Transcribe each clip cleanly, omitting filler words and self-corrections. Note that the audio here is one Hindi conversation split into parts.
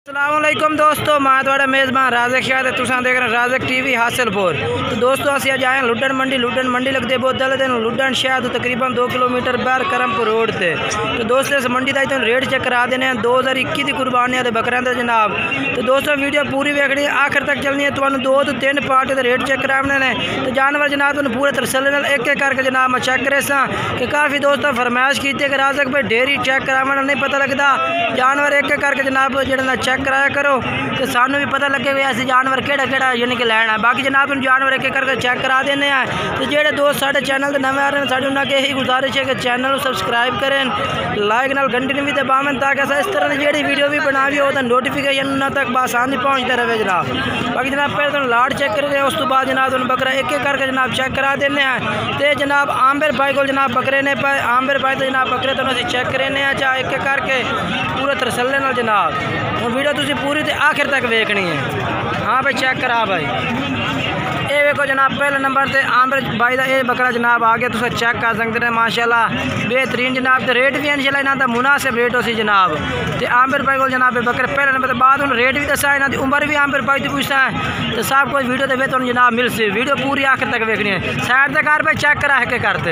अस्सलामुअलैकुम दोस्तों, मैं थोड़ा मेज़बान राज़क शाह ते तुसां देख रहे राज़क टीवी हासिलपुर। तो दोस्तों असीं अज आए लुड्डन मंडी लगती बोतल दिन लुड्डन शहर तो तकरीबन 2 किलोमीटर बाहर करमपुर रोड से। तो दोस्तों इस मंडी का तुम रेट चेक करा देने 2021 की कुर्बानियां ते बकरियां ते जनाब। तो दोस्तों वीडियो पूरी वेखनी आखिर तक चलनी है। तुहानू 2 तो 3 पार्ट के रेट चेक कराने ने। तो जानवर जनाब तुम पूरे तसल्ली नाल एक एक करके जनाब मैं चेक करे सा कि काफ़ी दोस्तों फरमाइश की कि राज़क भाई डेयरी चेक करावन नहीं पता लगता, जानवर एक एक करके जनाब जो चेक कराया करो तो सानू भी पता लगे भी ऐसे जानवर केड़ा यानी कि लैना है। बाकी जनाब तुम जानवर एक एक करके चेक करा देने हैं। तो जेडे दोस्त साढ़े चैनल से नवे आ रहे हैं साढ़े उन्होंने यही गुजारिश है कि चैनल को सब्सक्राइब करें, लाइक नाल घंटी भी दबावें ताकि इस तरह की जी वीडियो भी बना हो तो नोटिफिकेशन उन्होंने तक बासानी पहुँचते रहे जनाब। बाकी जनाब पहले तुम लाट चेक करें, उस तो बाद जनाब तुम बकरा एक एक करके जनाब चेक करा देने हैं। तो जनाब आमिर भाई को जनाब बकरे ने पाए, आमिर भाई तो जनाब बकरे तो अभी चेक करें चाहे एक एक करके पूरे तरसले नाल जनाब। और वीडियो तुम पूरी तो आखिर तक वेखनी है। हाँ भाई चेक करा भाई, ये देखो जनाब पहले नंबर से आमिर भाई का ये बकरा जनाब आ गया, तुम चेक कर सकते हैं माशाल्लाह बेहतरीन जनाब। तो रेट भी इंशाल्लाह इन्हों का मुनासिब रेट हो सी जनाब। तो आमिर भाई को जनाब बकरे पहले नंबर बाद उन्होंने रेट भी दसा, इन्हों की उम्र भी आमिर भाई की पूछता है। तो सब कुछ वीडियो के तुम जनाब मिल सी, वीडियो पूरी आखिर तक वेखनी है। साइड से कार भाई चेक करा के करते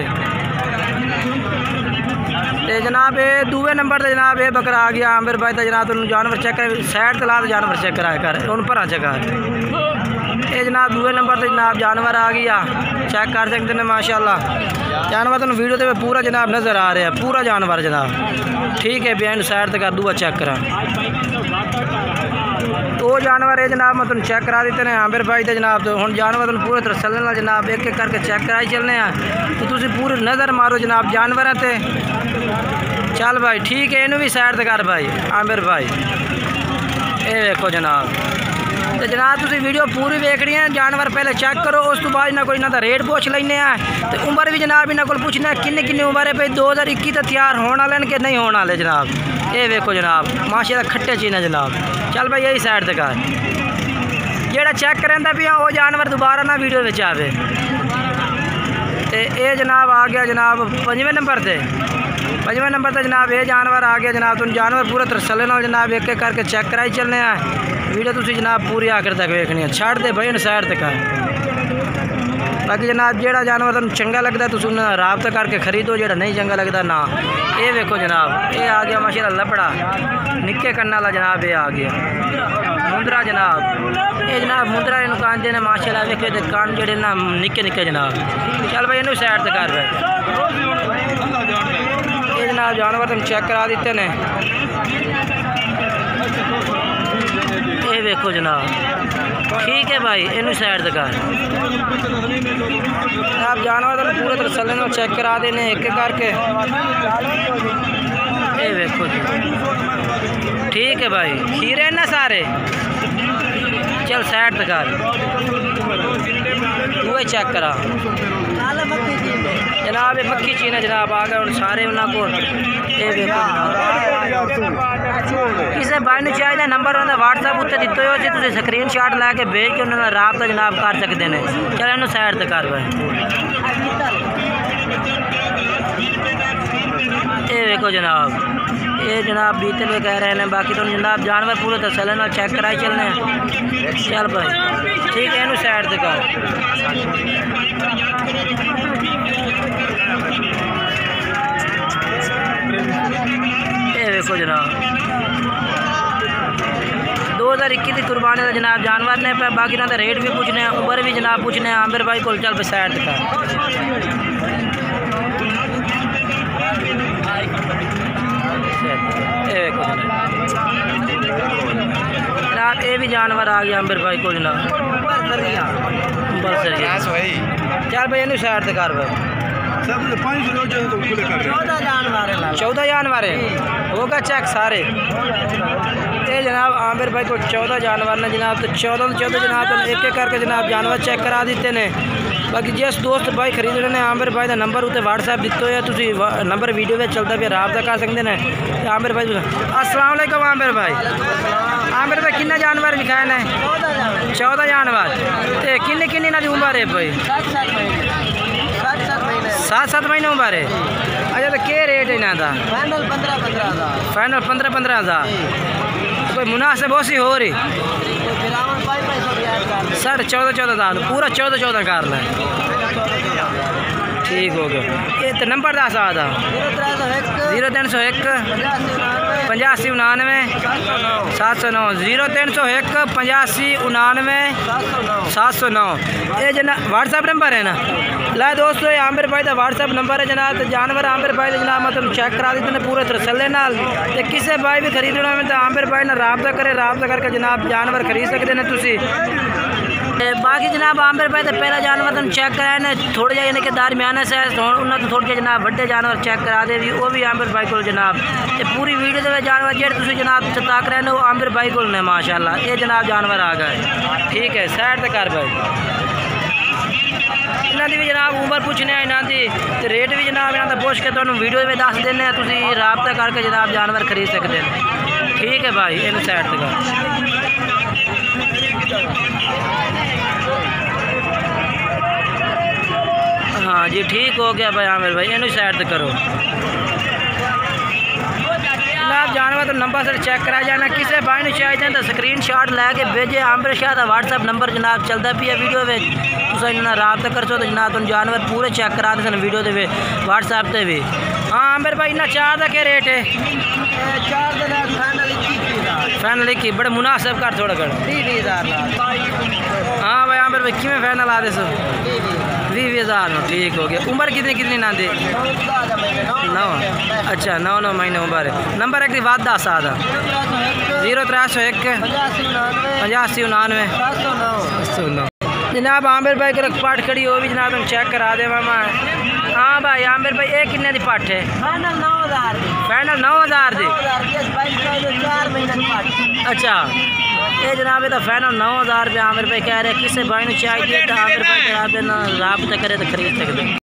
तो जनाब ये दूसरे नंबर से जनाब ये बकरा आ गया आमिर भाई का जनाब। तुम जानवर चेक कर साइड तला जानवर चेक कराया कर उन पर चेक ये जनाब दूसरे नंबर से जनाब जानवर आ गया, चेक कर सकते हैं माशाल्लाह। जानवर तुम वीडियो तो पूरा जनाब नज़र आ रहा है, पूरा जानवर जनाब ठीक है। बेन साइड तक कर दूआ चेक करा तो जानवर है जनाब मैं तुम चेक करा देते हैं आमिर भाई से जनाब। तो हम जानवर तुम पूरे तरह चलने जनाब एक एक करके चेक कराई चलने हैं। तो तुम पूरी नज़र मारो जनाब जानवर से। चल भाई ठीक है, इनू भी साइड से कर भाई आमिर भाई। ये देखो जनाब, तो जनाब तुम वीडियो पूरी वेखनी है। जानवर पहले चेक करो, उस तो बाद इन्होंने इन्हों का रेट पूछ लेने। तो उम्र भी जनाब इन्होंने को पूछना किन्नी उम्र है भाई 2021 तो तैयार होने वाले कि नहीं होने वाले जनाब। ये देखो जनाब माशाल्लाह खट्टे चीन है जनाब। चल भाई यही साइड से कर, जेड़ा चेक करेंदा भी वो जानवर दोबारा ना वीडियो में आवे। तो ये जनाब आ गया जनाब 5वें नंबर से, 5वें नंबर से जनाब ये जानवर आ गया जनाब। तुम जानवर पूरे तरसले नाल जनाब एक एक करके चेक कराई चलने हैं। वीडियो तुम जनाब पूरी आखिर तक वेखनी है। छड़ दे भाई साइड तक। बाकी जनाब जेड़ा जानवर तुम चंगा लगता तुम राबता करके खरीदो, जेड़ा नहीं चंगा लगता ना। ये देखो जनाब ये आ गया माशाल्लाह लपड़ा निक्के कन्न वाला जनाब। ये आ गया मुंदरा जनाब, ये जनाब मुंदरा इन कांदे ने माशाल्लाह वेखे कान जेड़े ना निक्के निक्के जनाब। चल भाई इनू साइड से कर भाई। ये जनाब जानवर तुम चेक करा देते ने। ये देखो जनाब ठीक है भाई, इनू साइड से कर। आप जानवर तुम पूरे तरह चलने चेक करा देने एक एक करके। ये देखो ठीक है भाई, खीरे ना सारे। चल साइड से कर, तू चेक करा जनाब। ये मक्खी चीन है जनाब आ गए सारे उन्होंने को। ये देखो किसी भाई ने चाहिए नंबर उन्होंने व्हाट्सएप उत्ते दिते हो जी, तुम स्क्रीन शॉट लैके भेज के उन्होंने राबता जनाब कर सकते हैं। चल इन्हू साइड से कर भाई। ये देखो जनाब ये जनाब बीते में कह रहे हैं। बाकी तुम जनाब जानवर पूरे तसल्ली नाल चेक कराई चलने हैं। चल भाई ठीक है, इनू साइड से कर। ये देखो जनाब 2021 की कुर्बानी का जनाब जानवर ने पे। बाकी ना रेट भी पूछने हैं, उम्र भी जनाब पूछने हैं आमिर भाई को। चल भाई साइड का जनाब। ये भी जानवर आ गया आमिर भाई को जनाब। चल भाई इनू साइड से कर भाई। 14 जानवर है होगा चेक सारे। ये जनाब आमिर भाई को 14 जानवर ने जनाब। तो 14 जनाब एक एक करके जनाब जानवर चेक करा देते हैं। बाकी जिस दोस्त भाई खरीदने ने आमिर भाई का नंबर उत्ते व्हाट्सएप दिते हो, तुम नंबर वीडियो में चलता पे राबता कर सकते हैं आमिर भाई। अस्सलाम वालेकुम आमिर भाई। आमिर भाई किन्ने जानवर लिखाए ने? 14 जानवर। तो किन्नी इन्हों की उम्र है भाई? 7 महीने उम्र है। अच्छा तो क्या रेट है इन्हों का? फाइनल 15-15 हज़ार। कोई मुनासिब हो सी हो रही 14,500 पूरा 14,14 कर लें। ठीक हो गया। ये तो नंबर दस आता 0301 85 99 709 0301 85 99 709। ये जना व्हाट्सअप नंबर है ना। ला दोस्तों ये आमिर भाई का व्हाट्सअप नंबर है जनाब। तो जानवर आमिर भाई का जनाब मतलब चेक करा देते हैं पूरे तसल्ले नाल। ते किसी भाई भी खरीदना में तो आमिर भाई ने राबता करे, राबता करके जनाब जानवर खरीद सकते हैं तुसी। बाकी जनाब आमिर भाई तो पहला जानवर तुम चेक कराए ने थोड़े जा यानी कि दरमियाना से उन्होंने तो थोड़े जनाब बड़े जानवर चेक करा दे भी वो भी आमिर भाई को जनाब। ये पूरी वीडियो के जानवर जेड तुम जनाब तक रहे हो आमिर भाई को ने माशाल्लाह ये जनाब जानवर आ गए। ठीक है साइड तक कर भाई। इन्हों की भी जनाब उम्र पूछने इन्हों की तो रेट भी जनाब इन्हों का पुछ के तुम वीडियो में दस देने तुम राबता करके जनाब जानवर खरीद सकते हैं। ठीक है भाई इन साइड तक। हाँ जी ठीक हो गया भाई आमिर भाई इन साइड तक करो जनाब। जानवर तो नंबर से चेक करा जाना किसी भाई ने चाहिए तो स्क्रीन शॉट लैके भेजे। आमिर शाह का व्हाट्सअप नंबर जनाब चलता पे वीडियो में तुम इन्हें राबता कर सो तो जनाब तुम जानवर पूरे चेक करा दे वीडियो के व्हाट्सएप से भी। हाँ आमिर भाई इन्हें चार का क्या रेट है? फाइनल की बड़े मुनासिब कर थोड़ा कर 20,000। हाँ भाई आमिर भाई किमें फाइनल आ दे सो 20,000 में। ठीक हो गया। उम्र कितनी कितनी ना दे 9? अच्छा 9 महीने उम्र है। नंबर एक बात दस आधा 0301 85 99 709। जनाब आमिर भाई को पाठ खड़ी हो भी जनाब तुम चेक करा दे मामा। हाँ भाई आमिर भाई ये किन्ने की पाठ है? फाइनल 9,000 दी। अच्छा ये जनाब ये तो फाइनल 9,000 रुपये आमिर भाई कह रहे। किसी भाई ने चाहिए तो आमिर भाई राबता करे तो खरीद सकते।